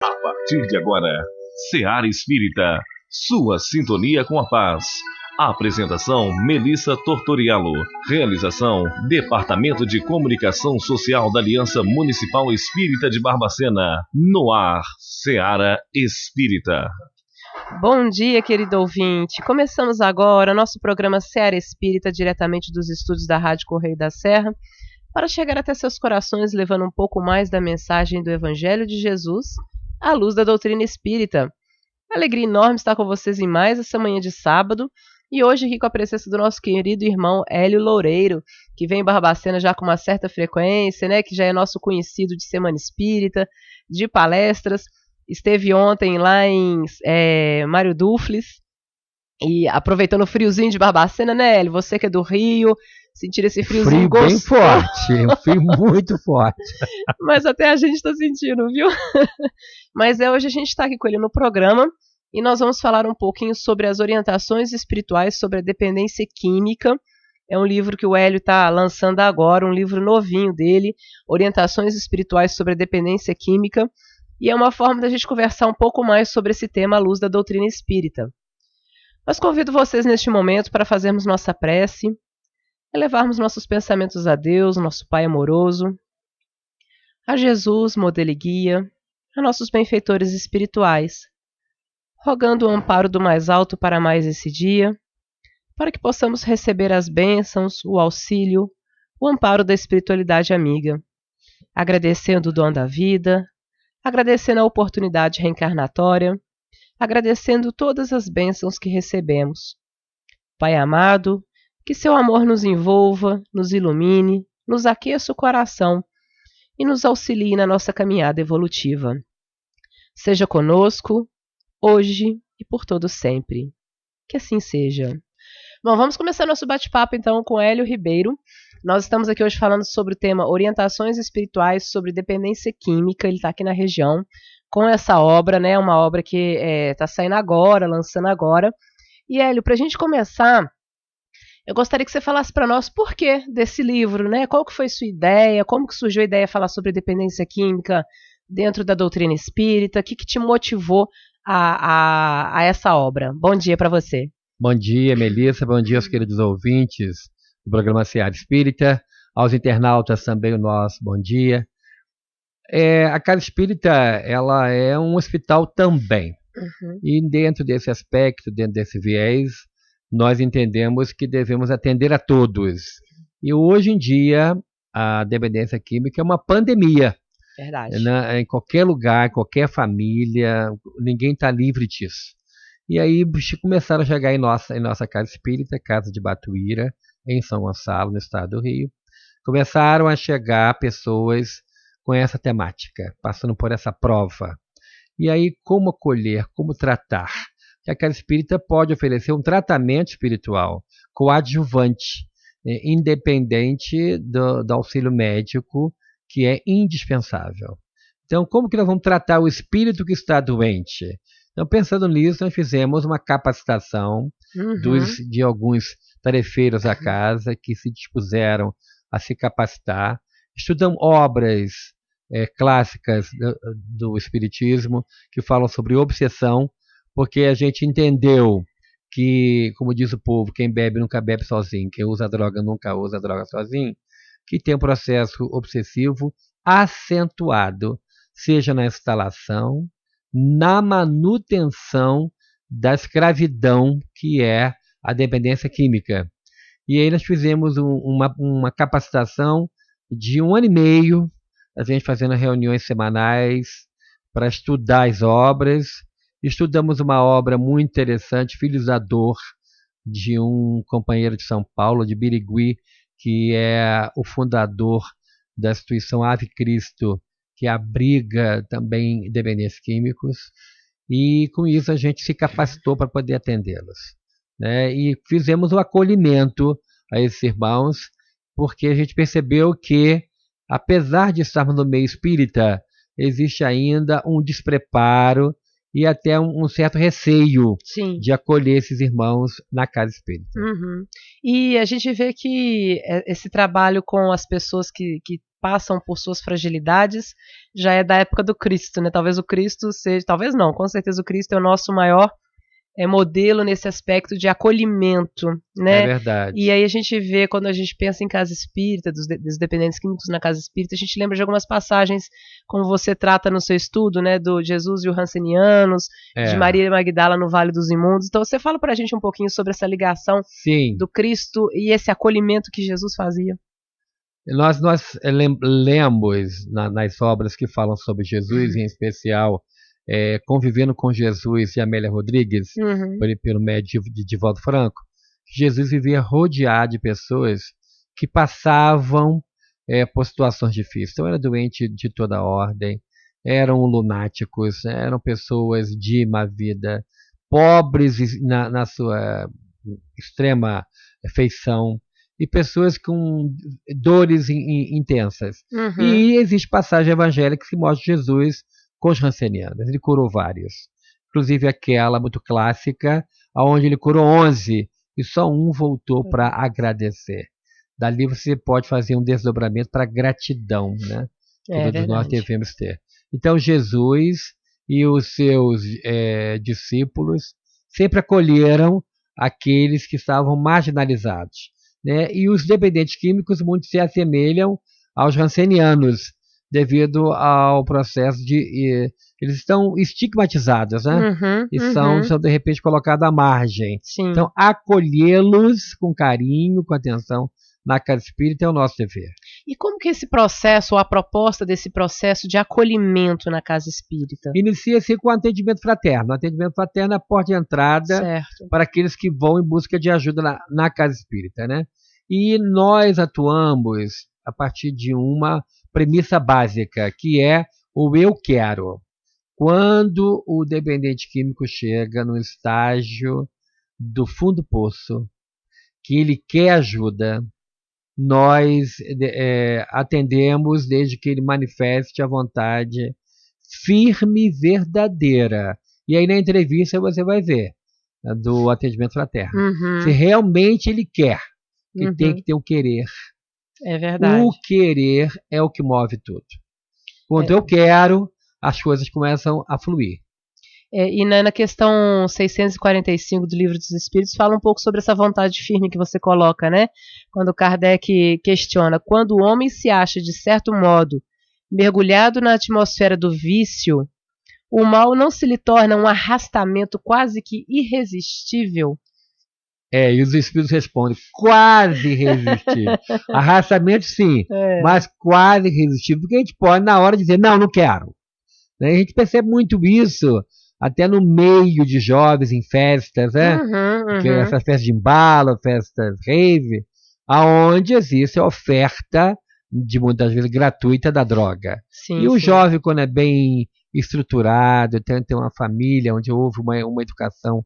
A partir de agora, Seara Espírita, sua sintonia com a paz. Apresentação: Melissa Tortorialo. Realização: Departamento de Comunicação Social da Aliança Municipal Espírita de Barbacena. No ar, Seara Espírita. Bom dia, querido ouvinte. Começamos agora nosso programa Seara Espírita, diretamente dos estúdios da Rádio Correio da Serra, para chegar até seus corações levando um pouco mais da mensagem do Evangelho de Jesus à luz da doutrina espírita. Alegria enorme estar com vocês em mais essa manhã de sábado, e hoje aqui com a presença do nosso querido irmão Hélio Loureiro, que vem em Barbacena já com uma certa frequência, né, que já é nosso conhecido de Semana Espírita, de palestras. Esteve ontem lá em Mário Dufles, e aproveitando o friozinho de Barbacena, né, Hélio? Você que é do Rio, sentir esse friozinho frio gostoso. Bem forte, um frio muito forte. Mas até a gente está sentindo, viu? Mas hoje a gente está aqui com ele no programa e nós vamos falar um pouquinho sobre as orientações espirituais sobre a dependência química. É um livro que o Hélio está lançando agora, um livro novinho dele, Orientações Espirituais sobre a Dependência Química, e é uma forma da gente conversar um pouco mais sobre esse tema à luz da doutrina espírita. Mas convido vocês neste momento para fazermos nossa prece, elevarmos nossos pensamentos a Deus, nosso Pai amoroso, a Jesus, modelo e guia, a nossos benfeitores espirituais, rogando o amparo do mais alto para mais esse dia, para que possamos receber as bênçãos, o auxílio, o amparo da espiritualidade amiga, agradecendo o dom da vida, agradecendo a oportunidade reencarnatória, agradecendo todas as bênçãos que recebemos. Pai amado, que seu amor nos envolva, nos ilumine, nos aqueça o coração e nos auxilie na nossa caminhada evolutiva. Seja conosco, hoje e por todo sempre. Que assim seja. Bom, vamos começar nosso bate-papo então com Hélio Ribeiro. Nós estamos aqui hoje falando sobre o tema Orientações Espirituais sobre Dependência Química. Ele está aqui na região com essa obra, né? Uma obra que está saindo agora, lançando agora. E Hélio, para a gente começar, eu gostaria que você falasse para nós por que desse livro, né? Qual que foi sua ideia? Como que surgiu a ideia de falar sobre dependência química dentro da doutrina espírita? O que te motivou a essa obra? Bom dia para você. Bom dia, Melissa. Bom dia aos queridos ouvintes do programa Seara Espírita. Aos internautas também o nosso bom dia. A Casa Espírita, ela é um hospital também. Uhum. E dentro desse aspecto, dentro desse viés, nós entendemos que devemos atender a todos. E hoje em dia, a dependência química é uma pandemia. Verdade. Em qualquer lugar, em qualquer família, ninguém está livre disso. E aí começaram a chegar em nossa Casa Espírita, Casa de Batuíra, em São Gonçalo, no estado do Rio. Começaram a chegar pessoas com essa temática, passando por essa prova. E aí, como acolher, como tratar? Que a Casa Espírita pode oferecer um tratamento espiritual coadjuvante, independente do auxílio médico, que é indispensável. Então, como que nós vamos tratar o espírito que está doente? Então, pensando nisso, nós fizemos uma capacitação de alguns tarefeiros da casa que se dispuseram a se capacitar. Estudam obras clássicas do Espiritismo que falam sobre obsessão, porque a gente entendeu que, como diz o povo, quem bebe nunca bebe sozinho, quem usa droga nunca usa droga sozinho, que tem um processo obsessivo acentuado, seja na instalação, na manutenção da escravidão que é a dependência química. E aí nós fizemos uma capacitação de 1 ano e meio, a gente fazendo reuniões semanais para estudar as obras. Estudamos uma obra muito interessante, Filhos da Dor, de um companheiro de São Paulo, de Birigui, que é o fundador da instituição Ave Cristo, que abriga também dependentes químicos, e com isso a gente se capacitou para poder atendê-los, né? E fizemos o acolhimento a esses irmãos, porque a gente percebeu que, apesar de estarmos no meio espírita, existe ainda um despreparo e até um certo receio Sim. de acolher esses irmãos na Casa Espírita. Uhum. E a gente vê que esse trabalho com as pessoas que passam por suas fragilidades, já é da época do Cristo, né? Talvez o Cristo seja, talvez não, com certeza o Cristo é o nosso maior modelo nesse aspecto de acolhimento, né? É verdade. E aí a gente vê, quando a gente pensa em casa espírita, dos dependentes químicos na casa espírita, a gente lembra de algumas passagens, como você trata no seu estudo, né, do Jesus e os Hansenianos, de Maria Magdala no Vale dos Imundos. Então você fala pra gente um pouquinho sobre essa ligação do Cristo e esse acolhimento que Jesus fazia. Nós lemos nas obras que falam sobre Jesus, em especial Convivendo com Jesus de Amélia Rodrigues, pelo médio de Divaldo Franco, Jesus vivia rodeado de pessoas que passavam por situações difíceis. Então, era doente de toda ordem, eram lunáticos, eram pessoas de má vida, pobres na sua extrema feição, e pessoas com dores intensas. E existe passagem evangélica que mostra Jesus com os Hansenianos. Ele curou vários. Inclusive aquela muito clássica, onde ele curou 11 e só um voltou para agradecer. Dali você pode fazer um desdobramento para gratidão, né? Que todos nós devemos ter. Então Jesus e os seus discípulos sempre acolheram aqueles que estavam marginalizados, né? E os dependentes químicos muito se assemelham aos Hansenianos, devido ao processo de... eles estão estigmatizados, né? E são de repente colocados à margem. Sim. Então, acolhê-los com carinho, com atenção, na casa espírita é o nosso dever. E como que esse processo, ou a proposta desse processo de acolhimento na casa espírita? Inicia-se com o atendimento fraterno. O atendimento fraterno é a porta de entrada para aqueles que vão em busca de ajuda na casa espírita, né? E nós atuamos a partir de uma premissa básica, que é o eu quero. Quando o dependente químico chega no estágio do fundo do poço, que ele quer ajuda, nós atendemos desde que ele manifeste a vontade firme e verdadeira. E aí na entrevista você vai ver, do atendimento fraterno, se realmente ele quer, que tem que ter o querer. É verdade. O querer é o que move tudo. Quando eu quero, as coisas começam a fluir. E na questão 645 do Livro dos Espíritos fala um pouco sobre essa vontade firme que você coloca, né? Quando Kardec questiona: quando o homem se acha, de certo modo, mergulhado na atmosfera do vício, o mal não se lhe torna um arrastamento quase que irresistível? E os espíritos respondem: quase irresistível. Arrastamento sim, mas quase irresistível, porque a gente pode na hora dizer: não quero. Né? A gente percebe muito isso até no meio de jovens em festas, né? Que essas festas de embalo, festas rave, aonde existe a oferta, de muitas vezes gratuita, da droga. Sim, e o jovem, quando é bem estruturado, tem uma família onde houve uma educação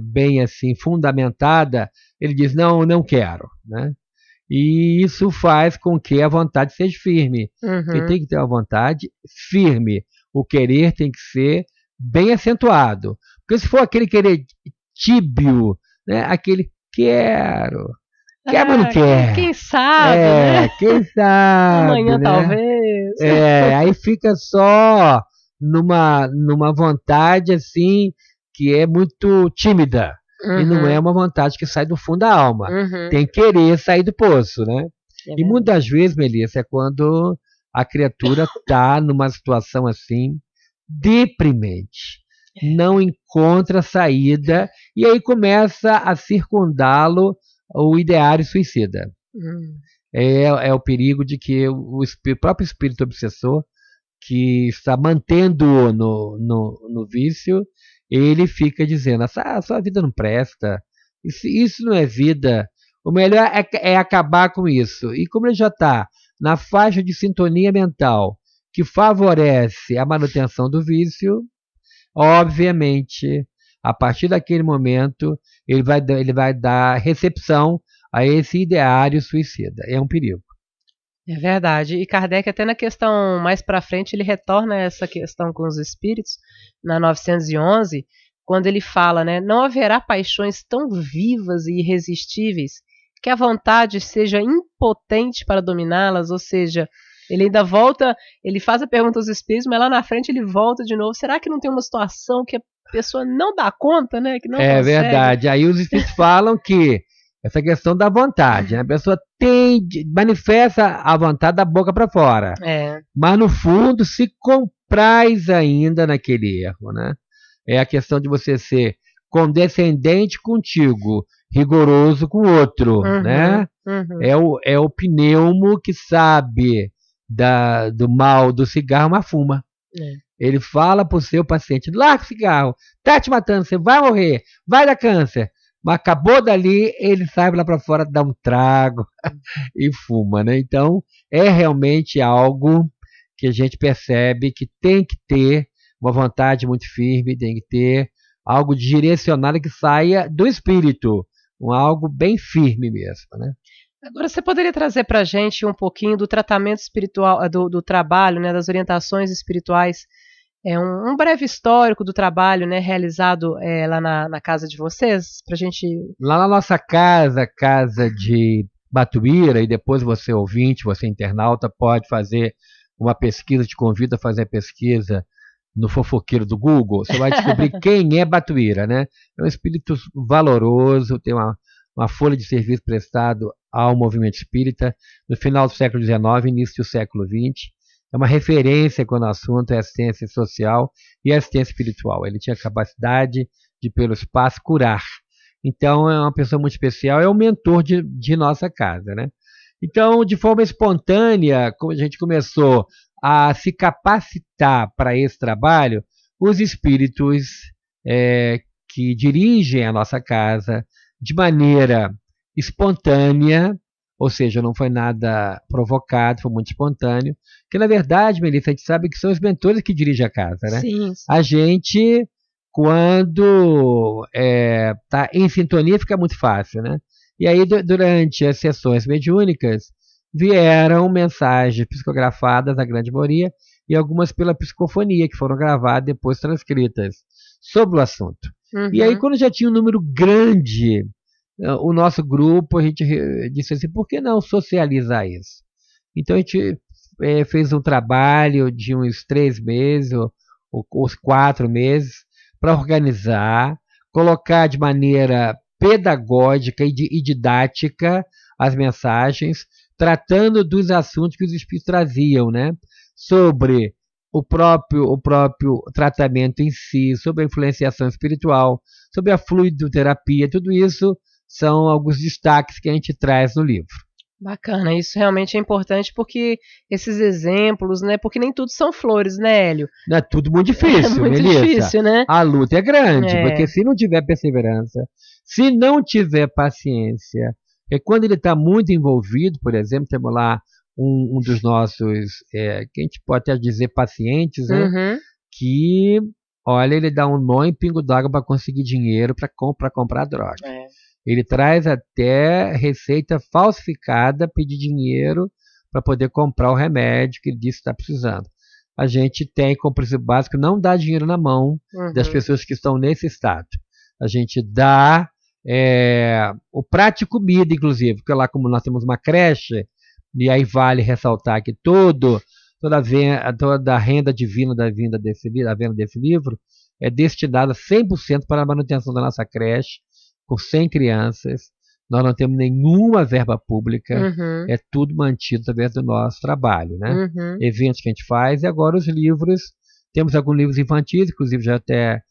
bem assim fundamentada, ele diz: não quero, né? E isso faz com que a vontade seja firme. Ele tem que ter uma vontade firme. O querer tem que ser bem acentuado. Porque se for aquele querer tíbio, né? Aquele quero, mas não quer. Quem sabe, né? Quem sabe. Amanhã, né? talvez. Aí fica só numa vontade assim, que é muito tímida. E não é uma vontade que sai do fundo da alma. Tem que querer sair do poço, né? E muitas vezes, Melissa, é quando a criatura está numa situação assim, deprimente. Não encontra saída, e aí começa a circundá-lo o ideário suicida. É o perigo de que o próprio espírito obsessor, que está mantendo-o no vício, ele fica dizendo: a sua vida não presta, isso não é vida, o melhor é acabar com isso. E como ele já está na faixa de sintonia mental que favorece a manutenção do vício, obviamente, a partir daquele momento, ele vai dar recepção a esse ideário suicida. É um perigo. É verdade. E Kardec, até na questão mais para frente, ele retorna a essa questão com os espíritos, na 911, quando ele fala, né: não haverá paixões tão vivas e irresistíveis que a vontade seja impotente para dominá-las, ou seja, ele ainda volta, ele faz a pergunta aos espíritos, mas lá na frente ele volta de novo. Será que não tem uma situação que a pessoa não dá conta, né? Que não consegue? Verdade. Aí os espíritos falam que essa questão da vontade, né? A pessoa manifesta a vontade da boca para fora, mas no fundo se compraz ainda naquele erro, né? É a questão de você ser condescendente contigo, rigoroso com o outro, né? É o pneumo que sabe do mal do cigarro, mas fuma. Ele fala para o seu paciente: larga o cigarro, tá te matando, você vai morrer, vai dar câncer. Mas acabou dali, ele sai lá para fora, dá um trago e fuma, né? Então, é realmente algo que a gente percebe que tem que ter uma vontade muito firme, tem que ter algo direcionado que saia do espírito, algo bem firme mesmo, né? Agora, você poderia trazer para a gente um pouquinho do tratamento espiritual, do trabalho, né, das orientações espirituais, um breve histórico do trabalho, né, realizado lá na casa de vocês, para a gente... Lá na nossa casa de Batuíra, e depois você ouvinte, você internauta, pode fazer uma pesquisa, te convido a fazer a pesquisa no fofoqueiro do Google, você vai descobrir quem é Batuíra, né? É um espírito valoroso, tem uma folha de serviço prestado ao movimento espírita no final do século XIX, início do século XX. É uma referência quando o assunto é assistência social e assistência espiritual. Ele tinha capacidade de, pelo espaço, curar. Então, é uma pessoa muito especial, é o mentor de nossa casa, né? Então, de forma espontânea, como a gente começou a se capacitar para esse trabalho, os espíritos que dirigem a nossa casa de maneira espontânea, ou seja, não foi nada provocado, foi muito espontâneo, que na verdade, Melissa, a gente sabe que são os mentores que dirigem a casa, né? Sim. A gente, quando está em sintonia, fica muito fácil, né? E aí, durante as sessões mediúnicas, vieram mensagens psicografadas, a grande maioria, e algumas pela psicofonia, que foram gravadas e depois transcritas, sobre o assunto. E aí, quando já tinha um número grande, o nosso grupo, a gente disse assim, por que não socializar isso? Então, a gente fez um trabalho de uns 3 meses, ou 4 meses, para organizar, colocar de maneira pedagógica e didática as mensagens, tratando dos assuntos que os espíritos traziam, né? Sobre o próprio tratamento em si, sobre a influenciação espiritual, sobre a fluidoterapia, tudo isso são alguns destaques que a gente traz no livro. Bacana, isso realmente é importante porque esses exemplos, né? Porque nem tudo são flores, né, Hélio? É tudo muito difícil, muito Melissa. Difícil, né? A luta é grande, porque se não tiver perseverança, se não tiver paciência, e quando ele está muito envolvido, por exemplo, temos lá um dos nossos, que a gente pode até dizer pacientes, né? Que, olha, ele dá um nó em pingo d'água para conseguir dinheiro para comprar droga. Ele traz até receita falsificada, pedir dinheiro para poder comprar o remédio que ele disse que está precisando. A gente tem como princípio básico não dar dinheiro na mão das pessoas que estão nesse estado. A gente dá o prato de comida, inclusive, porque lá como nós temos uma creche, e aí vale ressaltar que toda a renda divina da venda desse livro é destinada 100% para a manutenção da nossa creche, com 100 crianças. Nós não temos nenhuma verba pública, é tudo mantido através do nosso trabalho, né? Eventos que a gente faz, e agora os livros, temos alguns livros infantis, inclusive já até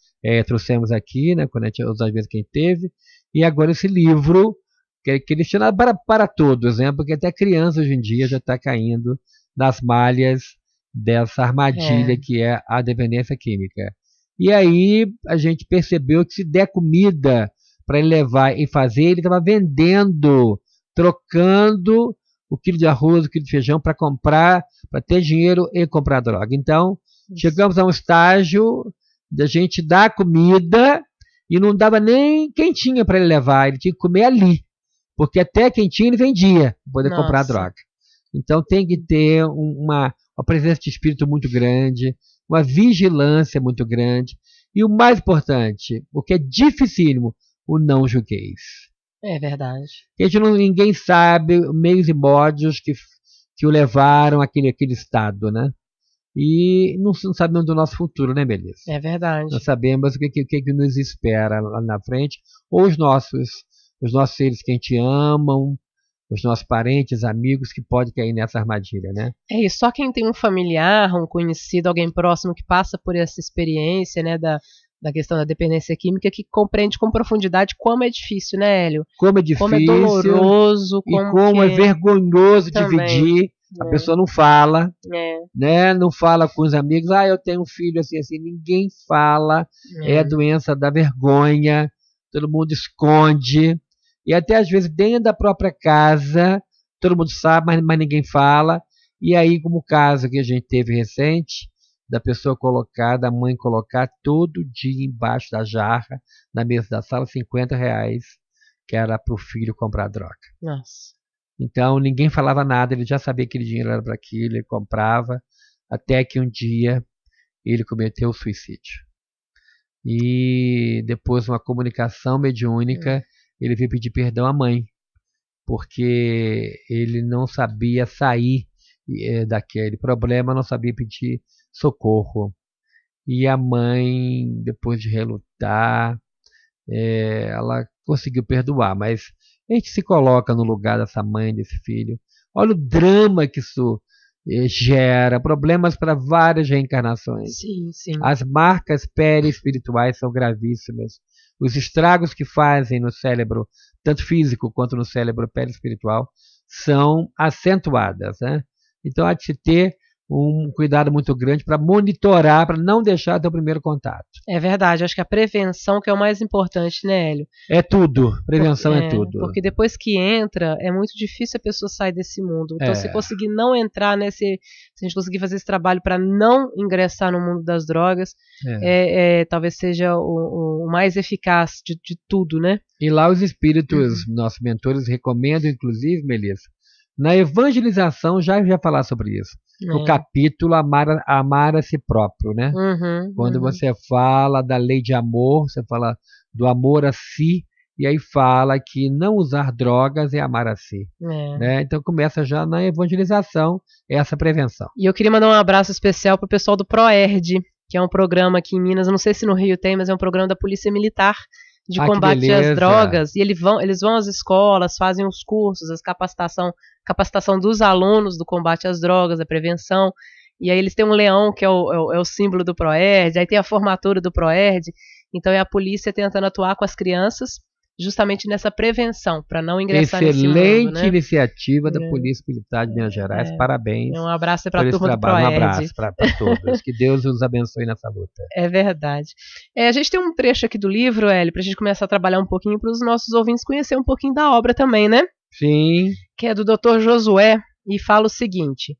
trouxemos aqui, né, quando as vezes que a gente teve, e agora esse livro, que é destinado para todos, né, porque até criança hoje em dia já está caindo nas malhas dessa armadilha que é a dependência química. E aí a gente percebeu que se der comida para ele levar e fazer, ele estava vendendo, trocando o quilo de arroz, o quilo de feijão para comprar, para ter dinheiro e comprar droga. Então, chegamos a um estágio da gente dar comida e não dava nem quentinha para ele levar, ele tinha que comer ali, porque até quentinha ele vendia para poder comprar droga. Então, tem que ter uma presença de espírito muito grande, uma vigilância muito grande, e o mais importante, o que é dificílimo, o não julgueis. É verdade. Ninguém sabe meios e modos que o levaram àquele estado, né? E não sabemos do nosso futuro, né, Melissa? É verdade. Não sabemos o que nos espera lá na frente, ou os nossos seres que a gente ama, os nossos parentes, amigos que podem cair nessa armadilha, né? É isso. Só quem tem um familiar, um conhecido, alguém próximo que passa por essa experiência, né, da questão da dependência química, que compreende com profundidade como é difícil, né, Hélio? Como é difícil. Como é doloroso. Como é vergonhoso dividir. A pessoa não fala, né? Não fala com os amigos. Eu tenho um filho assim. Ninguém fala. É a doença da vergonha. Todo mundo esconde. E até às vezes dentro da própria casa, todo mundo sabe, mas ninguém fala. E aí, como o caso que a gente teve recente, da pessoa colocar, da mãe colocar todo dia embaixo da jarra, na mesa da sala, R$50, que era para o filho comprar droga. Nossa. Então, ninguém falava nada, ele já sabia que aquele dinheiro era para aquilo, ele comprava, até que um dia ele cometeu o suicídio. E depois, uma comunicação mediúnica, ele veio pedir perdão à mãe, porque ele não sabia sair daquele problema, não sabia pedir socorro. E a mãe, depois de relutar, ela conseguiu perdoar, mas a gente se coloca no lugar dessa mãe, desse filho. Olha o drama que isso gera, problemas para várias reencarnações. Sim, sim. As marcas perispirituais são gravíssimas. Os estragos que fazem no cérebro, tanto físico quanto no cérebro perispiritual, são acentuadas, né? Então há de se ter um cuidado muito grande para monitorar, para não deixar ter o primeiro contato. É verdade, acho que a prevenção que é o mais importante, né, Hélio? É tudo, prevenção é tudo. Porque depois que entra, é muito difícil a pessoa sair desse mundo. Então, se conseguir não entrar, né, se a gente conseguir fazer esse trabalho para não ingressar no mundo das drogas, talvez seja o mais eficaz de tudo, né? E lá os espíritos, nossos mentores, recomendam, inclusive, Melissa, na evangelização, já falar sobre isso. No capítulo Amar a si próprio, né? Quando você fala da lei de amor, você fala do amor a si, e aí fala que não usar drogas é amar a si. Né? Então começa já na evangelização essa prevenção. E eu queria mandar um abraço especial para o pessoal do ProERD, que é um programa aqui em Minas, eu não sei se no Rio tem, mas é um programa da Polícia Militar, de combate às drogas, e eles vão às escolas, fazem os cursos, as capacitação dos alunos do combate às drogas, da prevenção, e aí eles têm um leão que é o símbolo do ProERD, aí tem a formatura do ProERD, então é a polícia tentando atuar com as crianças justamente nessa prevenção, para não ingressar nesse mundo, né? Excelente iniciativa da Polícia Militar de Minas Gerais, parabéns. Um abraço para a turma do ProERD. Um abraço para todos, que Deus os abençoe nessa luta. É verdade. A gente tem um trecho aqui do livro, Hélio, para a gente começar a trabalhar um pouquinho, para os nossos ouvintes conhecer um pouquinho da obra também, né? Sim. Que é do Dr. Josué, e fala o seguinte: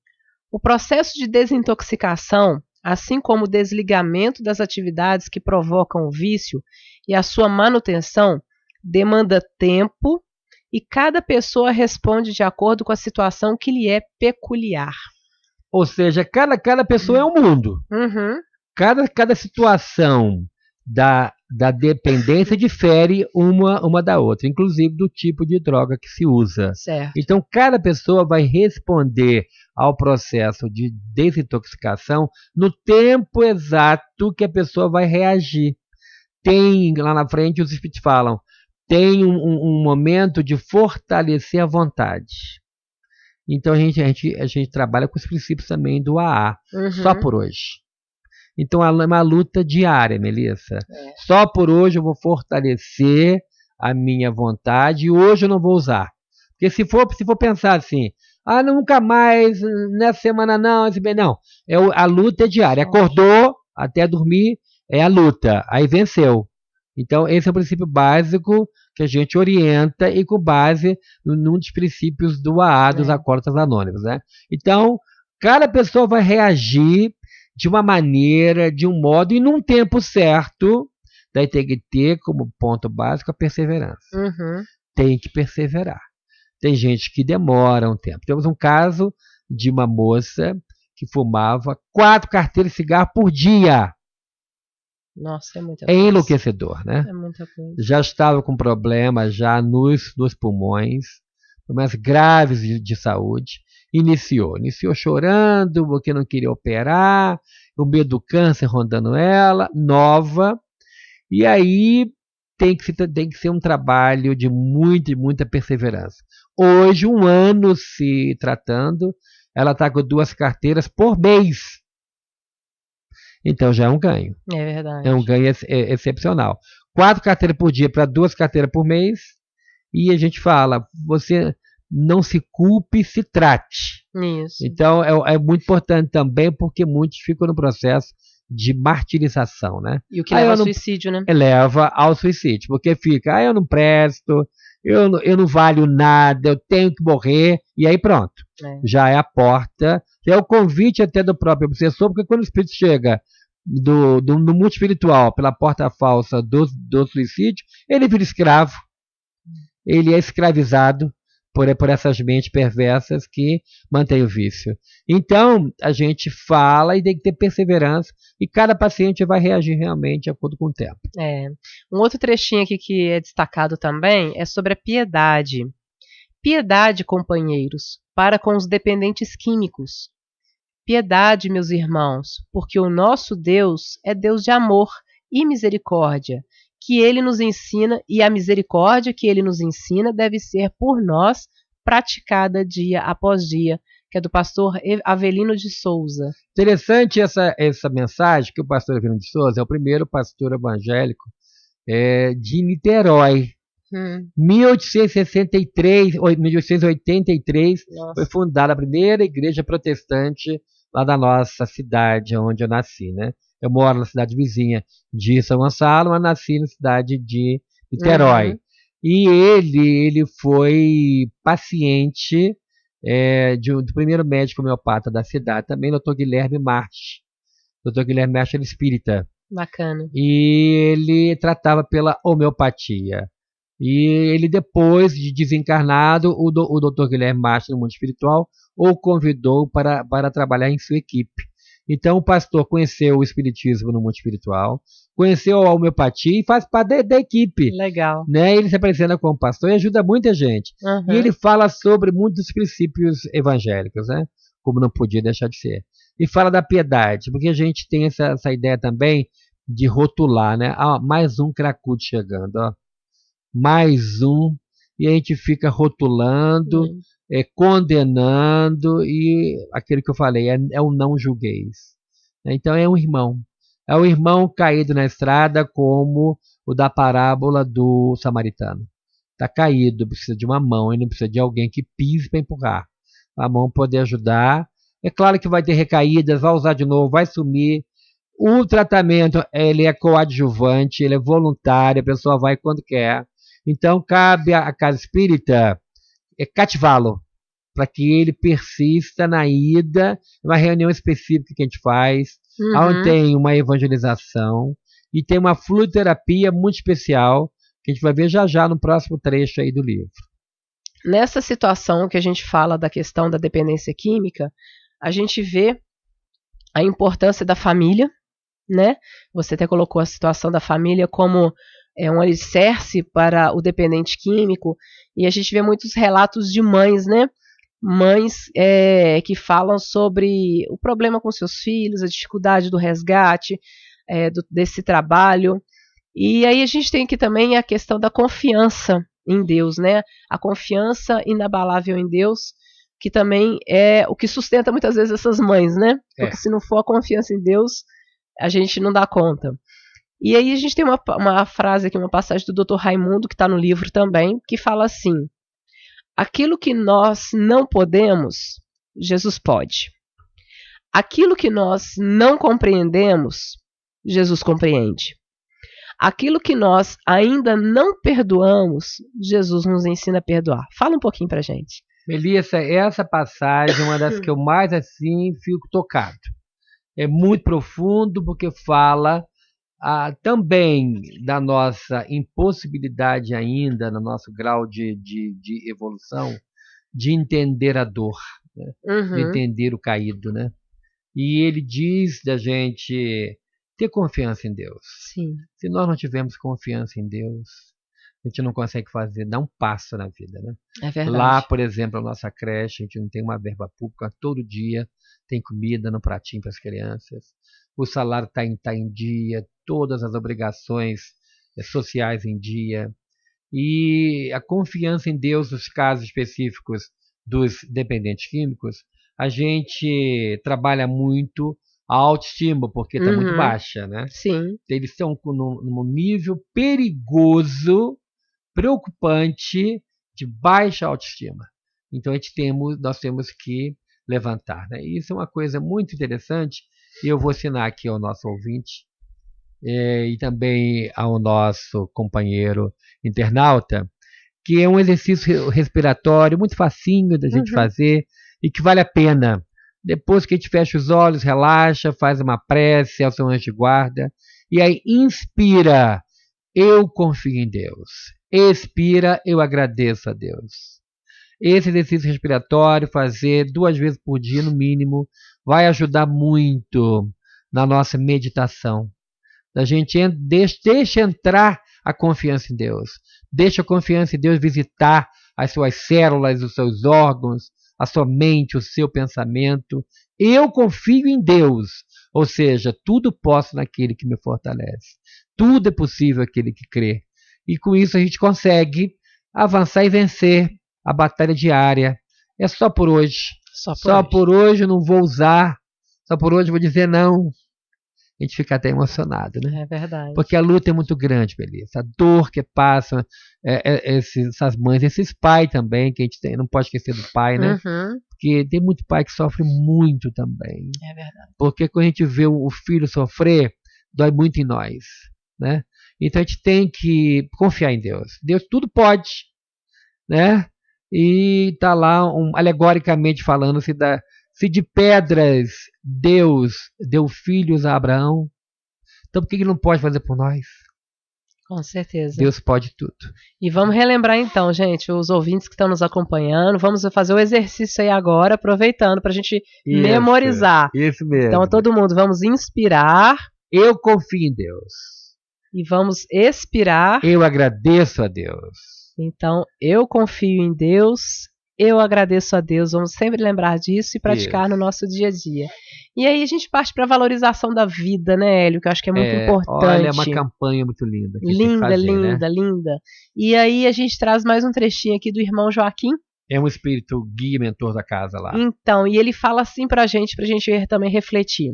o processo de desintoxicação, assim como o desligamento das atividades que provocam o vício e a sua manutenção, demanda tempo e cada pessoa responde de acordo com a situação que lhe é peculiar. Ou seja, cada pessoa é um mundo. Cada situação da dependência difere uma da outra, inclusive do tipo de droga que se usa. Certo. Então, cada pessoa vai responder ao processo de desintoxicação no tempo exato que a pessoa vai reagir. Tem, lá na frente, os espíritos falam, tem um momento de fortalecer a vontade. Então a gente trabalha com os princípios também do AA, só por hoje. Então é uma luta diária, Melissa. Só por hoje eu vou fortalecer a minha vontade e hoje eu não vou usar. Porque se for pensar assim, nunca mais, nessa semana não, não. A luta é diária. Acordou até dormir, é a luta. Aí venceu. Então, esse é o princípio básico que a gente orienta e com base num dos princípios do AA, dos Alcoólatras Anônimos, né? Então, cada pessoa vai reagir de uma maneira, de um modo e num tempo certo. Daí tem que ter como ponto básico a perseverança. Tem que perseverar. Tem gente que demora um tempo. Temos um caso de uma moça que fumava 4 carteiras de cigarro por dia. Nossa, é muita É coisa. enlouquecedor, né? É muita coisa. Já estava com problemas já nos pulmões, problemas graves de saúde. Iniciou chorando porque não queria operar, o medo do câncer rondando ela, nova. E aí tem que ser um trabalho de muita perseverança. Hoje, 1 ano se tratando, ela está com 2 carteiras por mês. Então já é um ganho. É verdade. É um ganho excepcional. 4 carteiras por dia para 2 carteiras por mês. E a gente fala, você não se culpe, se trate. Isso. Então é muito importante também, porque muitos ficam no processo de martirização, né? E o que leva ao suicídio, né? Leva ao suicídio, porque fica, eu não presto, eu não valho nada, eu tenho que morrer, e aí pronto. Já é a porta, já é o convite até do próprio obsessor, porque quando o espírito chega no mundo espiritual pela porta falsa do suicídio, ele vira escravo, ele é escravizado por essas mentes perversas que mantêm o vício. Então, a gente fala e tem que ter perseverança, e cada paciente vai reagir realmente de acordo com o tempo. Um outro trechinho aqui que é destacado também é sobre a piedade. Piedade, companheiros, para com os dependentes químicos. Piedade, meus irmãos, porque o nosso Deus é Deus de amor e misericórdia, que ele nos ensina, e a misericórdia que ele nos ensina deve ser por nós praticada dia após dia, que é do pastor Avelino de Souza. Interessante essa mensagem, que o pastor Avelino de Souza é o primeiro pastor evangélico de Niterói. 1863, 1883, nossa, foi fundada a primeira igreja protestante lá da nossa cidade, onde eu nasci, né? Eu moro na cidade vizinha de São Gonçalo, mas nasci na cidade de Niterói. E ele foi paciente do primeiro médico homeopata da cidade, também Dr. Guilherme Marchi. Dr. Guilherme Marchi era espírita. Bacana. E ele tratava pela homeopatia. E ele, depois de desencarnado, o Dr. Guilherme Marchi, no mundo espiritual, o convidou para trabalhar em sua equipe. Então, o pastor conheceu o espiritismo no mundo espiritual, conheceu a homeopatia e faz parte da equipe. Legal. Né? Ele se apresenta como pastor e ajuda muita gente. E ele fala sobre muitos princípios evangélicos, né? Como não podia deixar de ser. E fala da piedade, porque a gente tem essa ideia também de rotular, né? Mais um cracudo chegando, ó. Mais um, e a gente fica rotulando, condenando, e aquilo que eu falei, é o não julgueis. Então é um irmão caído na estrada, como o da parábola do samaritano. Está caído, precisa de uma mão, e não precisa de alguém que pise para empurrar. A mão pode ajudar. É claro que vai ter recaídas, vai usar de novo, vai sumir. O tratamento, ele é coadjuvante, ele é voluntário, a pessoa vai quando quer. Então, cabe à casa espírita cativá-lo, para que ele persista na ida, uma reunião específica que a gente faz, onde tem uma evangelização e tem uma fluidoterapia muito especial, que a gente vai ver já no próximo trecho aí do livro. Nessa situação que a gente fala da questão da dependência química, a gente vê a importância da família, né? Você até colocou a situação da família como um alicerce para o dependente químico, e a gente vê muitos relatos de mães, né? Mães que falam sobre o problema com seus filhos, a dificuldade do resgate desse trabalho. E aí a gente tem aqui também a questão da confiança em Deus, né? A confiança inabalável em Deus, que também é o que sustenta muitas vezes essas mães, né? Porque se não for a confiança em Deus, a gente não dá conta. E aí a gente tem uma frase aqui, uma passagem do Dr. Raimundo, que está no livro também, que fala assim: aquilo que nós não podemos, Jesus pode. Aquilo que nós não compreendemos, Jesus compreende. Aquilo que nós ainda não perdoamos, Jesus nos ensina a perdoar. Fala um pouquinho pra gente. Melissa, essa passagem é uma das que eu mais assim fico tocado. É muito profundo, porque fala também da nossa impossibilidade ainda, no nosso grau de evolução, de entender a dor, né? De entender o caído, né? E ele diz da gente ter confiança em Deus. Sim. Se nós não tivermos confiança em Deus, a gente não consegue dar um passo na vida, né? É verdade. Lá, por exemplo, a nossa creche, a gente não tem uma verba pública, todo dia tem comida no pratinho para as crianças, o salário está em dia, todas as obrigações sociais em dia, e a confiança em Deus nos casos específicos dos dependentes químicos, a gente trabalha muito a autoestima, porque está muito baixa, né? Sim. Eles estão num nível perigoso, preocupante, de baixa autoestima. Então nós temos que levantar, né? Isso é uma coisa muito interessante, e eu vou ensinar aqui ao nosso ouvinte e também ao nosso companheiro internauta, que é um exercício respiratório muito facinho da gente fazer e que vale a pena. Depois que a gente fecha os olhos, relaxa, faz uma prece ao seu anjo de guarda, e aí inspira, eu confio em Deus. Expira, eu agradeço a Deus. Esse exercício respiratório, fazer 2 vezes por dia no mínimo, vai ajudar muito na nossa meditação. A gente deixa entrar a confiança em Deus. Deixa a confiança em Deus visitar as suas células, os seus órgãos, a sua mente, o seu pensamento. Eu confio em Deus. Ou seja, tudo posso naquele que me fortalece. Tudo é possível aquele que crê. E com isso a gente consegue avançar e vencer a batalha diária. É só por hoje. Só por hoje eu não vou usar. Só por hoje eu vou dizer não. A gente fica até emocionado, né? É verdade. Porque a luta é muito grande, Melissa. A dor que passa essas mães, esses pais também, que a gente não pode esquecer do pai, né? Porque tem muito pai que sofre muito também. É verdade. Porque quando a gente vê o filho sofrer, dói muito em nós, né? Então a gente tem que confiar em Deus. Deus tudo pode, né? E tá lá, alegoricamente falando, se de pedras Deus deu filhos a Abraão, então por que ele não pode fazer por nós? Com certeza. Deus pode tudo. E vamos relembrar então, gente, os ouvintes que estão nos acompanhando, vamos fazer o exercício aí agora, aproveitando para a gente memorizar. Isso mesmo. Então todo mundo, vamos inspirar. Eu confio em Deus. E vamos expirar. Eu agradeço a Deus. Então, eu confio em Deus, eu agradeço a Deus, vamos sempre lembrar disso e praticar no nosso dia a dia. E aí a gente parte para a valorização da vida, né, Hélio, que eu acho que é muito importante. Olha, é uma campanha muito linda. Linda. E aí a gente traz mais um trechinho aqui do irmão Joaquim. É um espírito guia e mentor da casa lá. Então, e ele fala assim pra gente também refletir.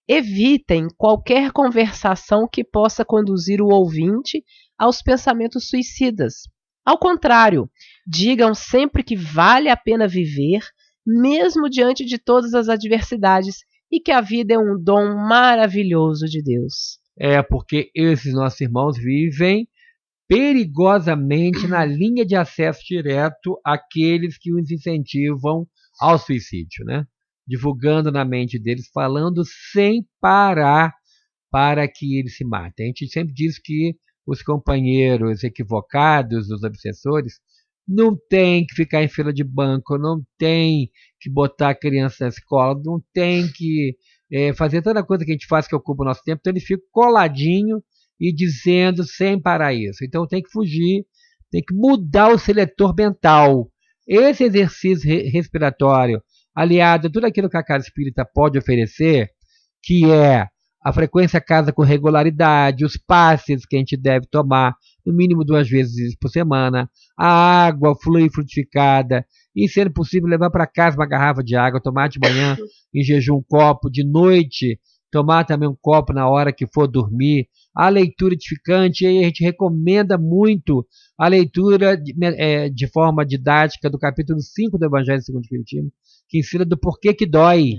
Evitem qualquer conversação que possa conduzir o ouvinte aos pensamentos suicidas. Ao contrário, digam sempre que vale a pena viver, mesmo diante de todas as adversidades, e que a vida é um dom maravilhoso de Deus. Porque esses nossos irmãos vivem perigosamente na linha de acesso direto àqueles que os incentivam ao suicídio, né? Divulgando na mente deles, falando sem parar para que eles se matem. A gente sempre diz que os companheiros equivocados, os obsessores, não tem que ficar em fila de banco, não tem que botar a criança na escola, não tem que fazer tanta coisa que a gente faz que ocupa o nosso tempo, então ele fica coladinho e dizendo sem parar isso. Então tem que fugir, tem que mudar o seletor mental. Esse exercício respiratório, aliado a tudo aquilo que a casa espírita pode oferecer, que é a frequência casa com regularidade, os passes que a gente deve tomar, no mínimo 2 vezes por semana, a água frutificada, e sendo possível levar para casa uma garrafa de água, tomar de manhã em jejum um copo, de noite tomar também um copo na hora que for dormir, a leitura edificante, e aí a gente recomenda muito a leitura de forma didática do capítulo 5 do Evangelho segundo o Espiritismo, que ensina do porquê que dói.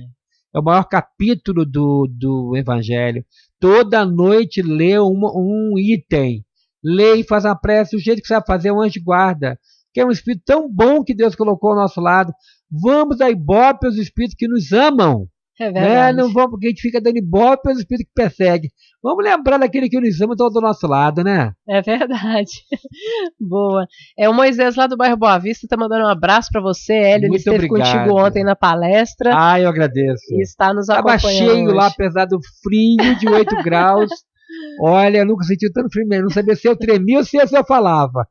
É o maior capítulo do Evangelho. Toda noite lê um item. Lê e faz uma prece. O jeito que você vai fazer é um anjo de guarda, que é um espírito tão bom que Deus colocou ao nosso lado. Vamos dar ibope aos espíritos que nos amam. É verdade. Não vamos, porque a gente fica dando ibope aos espíritos que perseguem. Vamos lembrar daquele que nos ama e está do nosso lado, né? É verdade. Boa. O Moisés lá do bairro Boa Vista está mandando um abraço para você, Hélio. Ele esteve contigo ontem na palestra. Eu agradeço. E está nos acompanhando. Estava cheio hoje. lá, apesar do frio de 8 graus. Olha, eu nunca senti tanto frio mesmo. Não sabia se eu tremia ou se eu falava.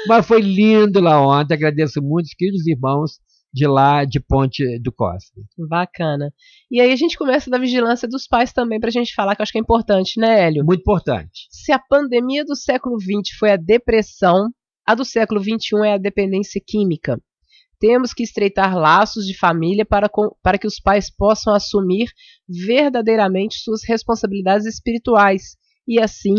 Mas foi lindo lá ontem. Agradeço muito os queridos irmãos de lá, de Ponte do Costa. Bacana. E aí a gente começa da vigilância dos pais também, para a gente falar, que eu acho que é importante, né, Hélio? Muito importante. Se a pandemia do século XX foi a depressão, a do século XXI é a dependência química. Temos que estreitar laços de família para que os pais possam assumir verdadeiramente suas responsabilidades espirituais e, assim,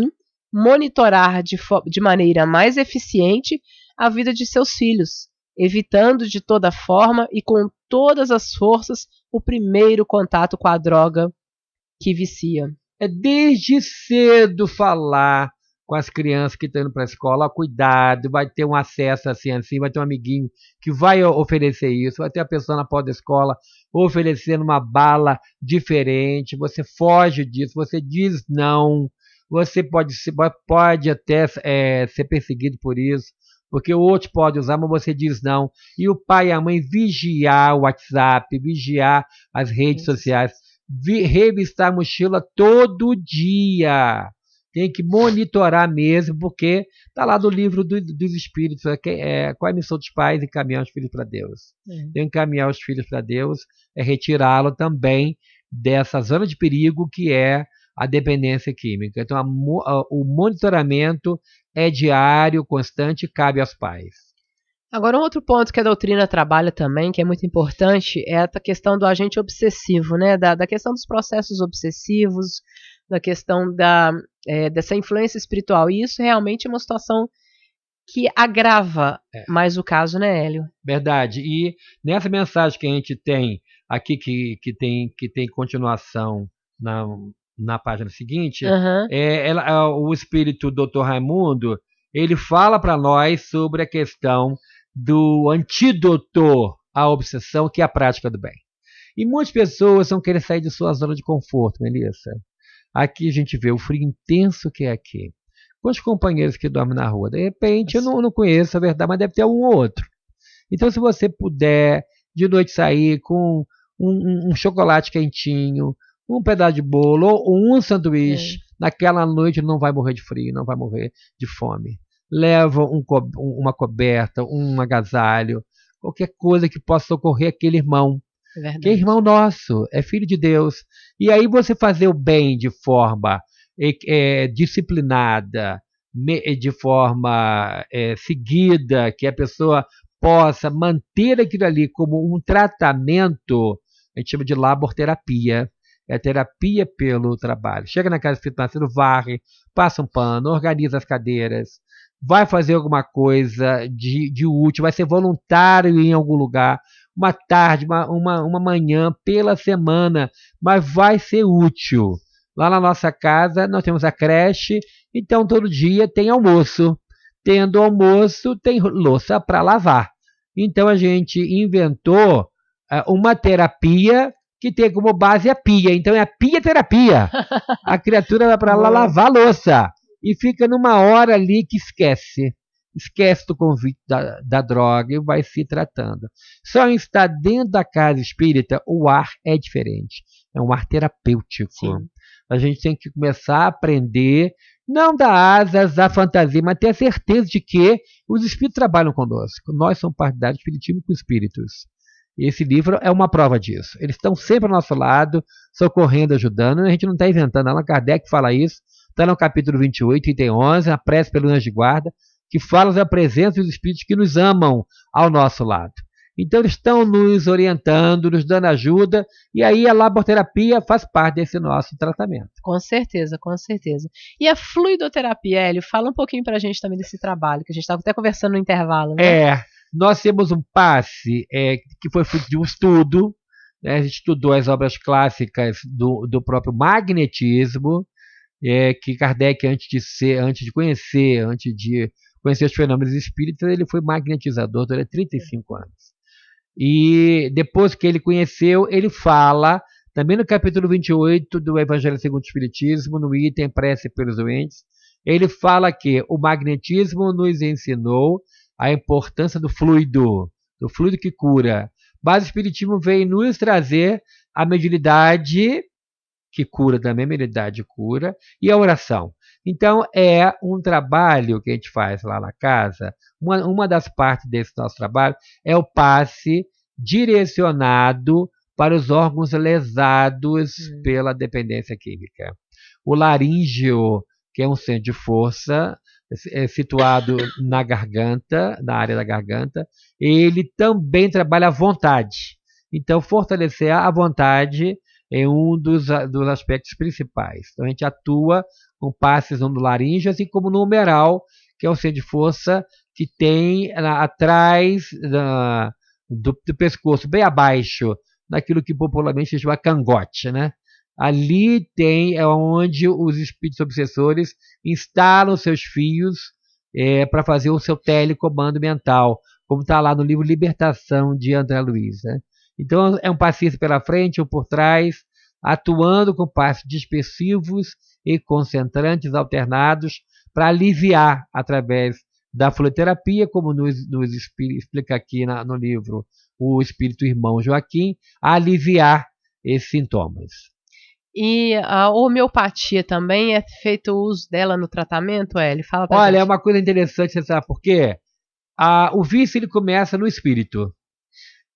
monitorar de maneira mais eficiente a vida de seus filhos, evitando de toda forma e com todas as forças o primeiro contato com a droga que vicia. É desde cedo falar com as crianças que estão indo para a escola, cuidado, vai ter um acesso assim, vai ter um amiguinho que vai oferecer isso, vai ter a pessoa na porta da escola oferecendo uma bala diferente, você foge disso, você diz não, você pode até ser perseguido por isso, porque o outro pode usar, mas você diz não. E o pai e a mãe vigiar o WhatsApp, vigiar as redes sociais, revistar a mochila todo dia. Tem que monitorar mesmo, porque está lá no livro dos Espíritos, qual é a missão dos pais? Encaminhar os filhos para Deus. Encaminhar os filhos para Deus é retirá-lo também dessa zona de perigo que é a dependência química. Então, o monitoramento é diário, constante, e cabe aos pais. Agora, um outro ponto que a doutrina trabalha também, que é muito importante, é a questão do agente obsessivo, né? Da questão dos processos obsessivos, da questão dessa influência espiritual. E isso realmente é uma situação que agrava mais o caso, né, Hélio? Verdade. E nessa mensagem que a gente tem aqui, que tem continuação na página seguinte, o espírito Dr. Raimundo, ele fala para nós sobre a questão do antídoto à obsessão, que é a prática do bem. E muitas pessoas vão querer sair de sua zona de conforto, Melissa. Aqui a gente vê o frio intenso que é aqui. Quantos companheiros que dormem na rua? De repente, eu não conheço a verdade, mas deve ter um ou outro. Então, se você puder, de noite, sair com um chocolate quentinho, um pedaço de bolo ou um sanduíche, naquela noite não vai morrer de frio, não vai morrer de fome. Leva uma coberta, um agasalho, qualquer coisa que possa socorrer aquele irmão. Que é irmão nosso, é filho de Deus. E aí você fazer o bem de forma disciplinada, de forma seguida, que a pessoa possa manter aquilo ali como um tratamento, a gente chama de laborterapia. É terapia pelo trabalho. Chega na casa espírita, você varre, passa um pano, organiza as cadeiras, vai fazer alguma coisa de útil, vai ser voluntário em algum lugar, uma tarde, uma manhã, pela semana, mas vai ser útil. Lá na nossa casa nós temos a creche, então todo dia tem almoço. Tendo almoço, tem louça para lavar. Então a gente inventou uma terapia que tem como base a pia. Então é a pia-terapia. A criatura vai para lá lavar a louça. E fica numa hora ali que esquece. Esquece do convite da droga e vai se tratando. Só em estar dentro da casa espírita, o ar é diferente. É um ar terapêutico. Sim. A gente tem que começar a aprender, não dar asas à fantasia, mas ter a certeza de que os espíritos trabalham conosco. Nós somos partidários de espiritismo com espíritos. Esse livro é uma prova disso. Eles estão sempre ao nosso lado, socorrendo, ajudando. A gente não está inventando. Allan Kardec fala isso. Está no capítulo 28, item 11, a prece pelo anjo de guarda, que fala da presença dos espíritos que nos amam ao nosso lado. Então eles estão nos orientando, nos dando ajuda, e aí a laborterapia faz parte desse nosso tratamento. Com certeza, com certeza. E a fluidoterapia, Hélio, fala um pouquinho para a gente também desse trabalho, que a gente estava até conversando no intervalo, né? Nós temos um passe que foi fruto de um estudo, né? A gente estudou as obras clássicas do próprio magnetismo, que Kardec, antes de conhecer os fenômenos espíritas, ele foi magnetizador durante 35 anos. E depois que ele conheceu, ele fala Também no capítulo 28 do Evangelho segundo o Espiritismo, no item Prece pelos Doentes, ele fala que o magnetismo nos ensinou a importância do fluido que cura. Mas o Espiritismo veio nos trazer a mediunidade, que cura também, a mediunidade cura, e a oração. Então, é um trabalho que a gente faz lá na casa. Uma das partes desse nosso trabalho é o passe direcionado para os órgãos lesados pela dependência química. O laríngeo, que é um centro de força, situado na garganta, na área da garganta, ele também trabalha a vontade. Então, fortalecer a vontade é um dos aspectos principais. Então, a gente atua com passes no laríngeo, assim como no humeral, que é um centro de força que tem atrás do pescoço, bem abaixo, naquilo que popularmente se chama cangote, né? Ali é onde os espíritos obsessores instalam seus fios para fazer o seu telecomando mental, como está lá no livro Libertação, de André Luiz, né? Então, é um paciente pela frente ou por trás, atuando com passos dispersivos e concentrantes alternados para aliviar, através da fluidoterapia, como nos explica aqui no livro o Espírito Irmão Joaquim, a aliviar esses sintomas. E a homeopatia também é feito o uso dela no tratamento, Hélio? Fala pra Olha, gente. é uma coisa interessante, você sabe por quê? O vício ele começa no espírito.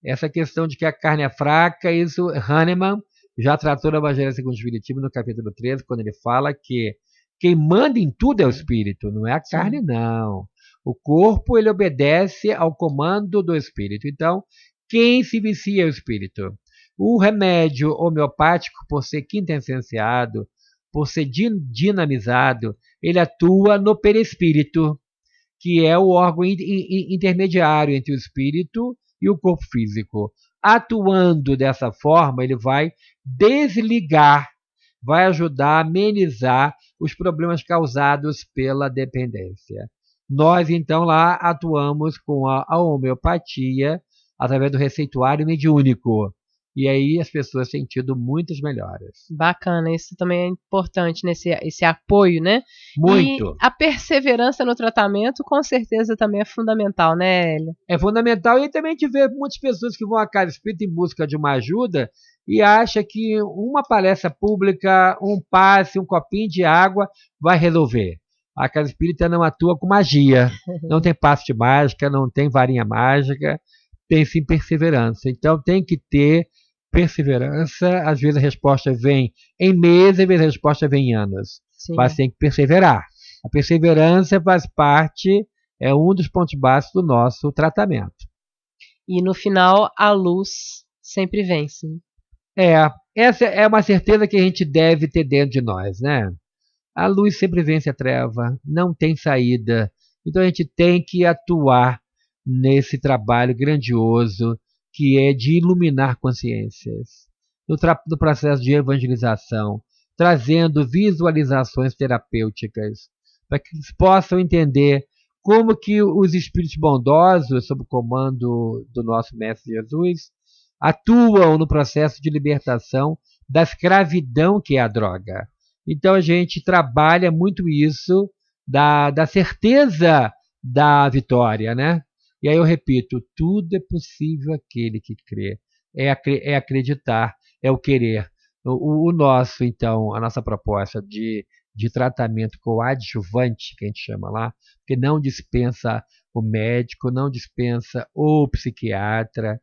Essa questão de que a carne é fraca, isso Hahnemann já tratou no Evangelho segundo o Espiritismo, no capítulo 13, quando ele fala que quem manda em tudo é o espírito, não é a carne, não. O corpo, ele obedece ao comando do espírito. Então, quem se vicia é o espírito. O remédio homeopático, por ser quintessenciado, por ser dinamizado, ele atua no perispírito, que é o órgão intermediário entre o espírito e o corpo físico. Atuando dessa forma, ele vai desligar, vai ajudar a amenizar os problemas causados pela dependência. Nós, então, lá atuamos com a homeopatia através do receituário mediúnico. E aí as pessoas têm tido muitas melhoras. Bacana, isso também é importante, esse apoio, né? Muito. E a perseverança no tratamento, com certeza, também é fundamental, né, Hélio? É fundamental. E também a gente vê muitas pessoas que vão à casa espírita em busca de uma ajuda e acham que uma palestra pública, um passe, um copinho de água vai resolver. A casa espírita não atua com magia. Não tem passe de mágica, não tem varinha mágica, tem sim perseverança. Então tem que ter perseverança. Às vezes a resposta vem em meses, às vezes a resposta vem em anos. Sim. Mas tem que perseverar. A perseverança faz parte, é um dos pontos básicos do nosso tratamento. E no final, a luz sempre vence. Essa é uma certeza que a gente deve ter dentro de nós, né? A luz sempre vence a treva, não tem saída. Então a gente tem que atuar nesse trabalho grandioso que é de iluminar consciências, no processo de evangelização, trazendo visualizações terapêuticas, para que eles possam entender como que os espíritos bondosos, sob o comando do nosso Mestre Jesus, atuam no processo de libertação da escravidão que é a droga. Então a gente trabalha muito isso, da certeza da vitória, né? E aí eu repito, tudo é possível àquele que crê. É acreditar, é o querer. O nosso, então, a nossa proposta de tratamento coadjuvante, que a gente chama lá, que não dispensa o médico, não dispensa o psiquiatra.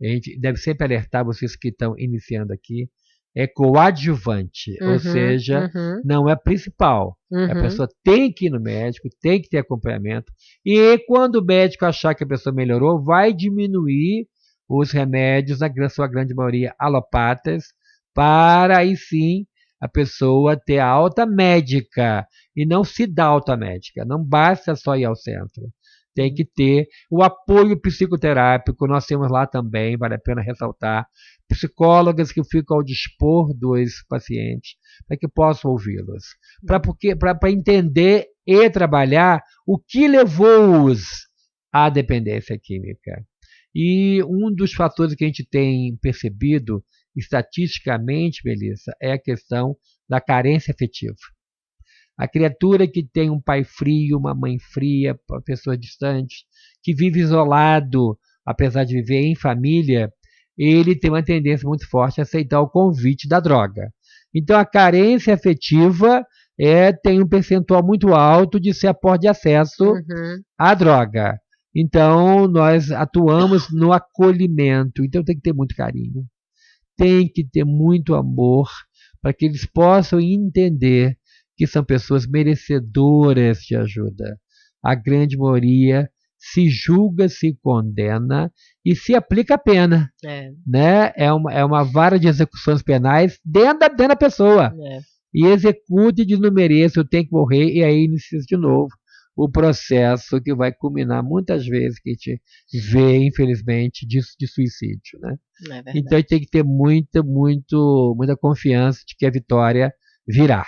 A gente deve sempre alertar vocês que estão iniciando aqui, é coadjuvante, ou seja, não é principal. A pessoa tem que ir no médico, tem que ter acompanhamento, e quando o médico achar que a pessoa melhorou, vai diminuir os remédios, na sua grande maioria alopatas, para aí sim a pessoa ter a alta médica, e não se dá alta médica, não basta só ir ao centro. Tem que ter o apoio psicoterápico, nós temos lá também, vale a pena ressaltar, psicólogas que ficam ao dispor dos pacientes, para que possam ouvi-los, para entender e trabalhar o que levou-os à dependência química. E um dos fatores que a gente tem percebido estatisticamente, Melissa, é a questão da carência afetiva. A criatura que tem um pai frio, uma mãe fria, uma pessoa distante, que vive isolado, apesar de viver em família, ele tem uma tendência muito forte a aceitar o convite da droga. Então, a carência afetiva tem um percentual muito alto de ser a porta de acesso à droga. Então, nós atuamos no acolhimento. Então, tem que ter muito carinho. Tem que ter muito amor para que eles possam entender que são pessoas merecedoras de ajuda. A grande maioria se julga, se condena e se aplica a pena. Né? É uma vara de execuções penais dentro da pessoa. E executa e diz: não mereço, eu tenho que morrer, e aí inicia de novo o processo que vai culminar muitas vezes que a gente vê, infelizmente, de suicídio. Né? Então a gente tem que ter muita confiança de que a vitória virá.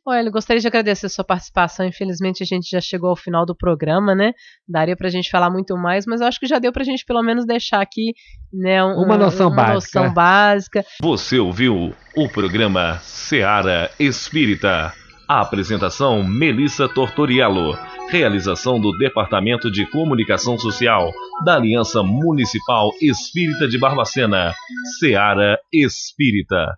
Olha, eu gostaria de agradecer a sua participação. Infelizmente a gente já chegou ao final do programa, né? Daria pra gente falar muito mais, mas eu acho que já deu pra gente pelo menos deixar aqui, né, uma noção básica. Você ouviu o programa Seara Espírita. A apresentação: Melissa Tortoriello. Realização do Departamento de Comunicação Social da Aliança Municipal Espírita de Barbacena. Seara Espírita.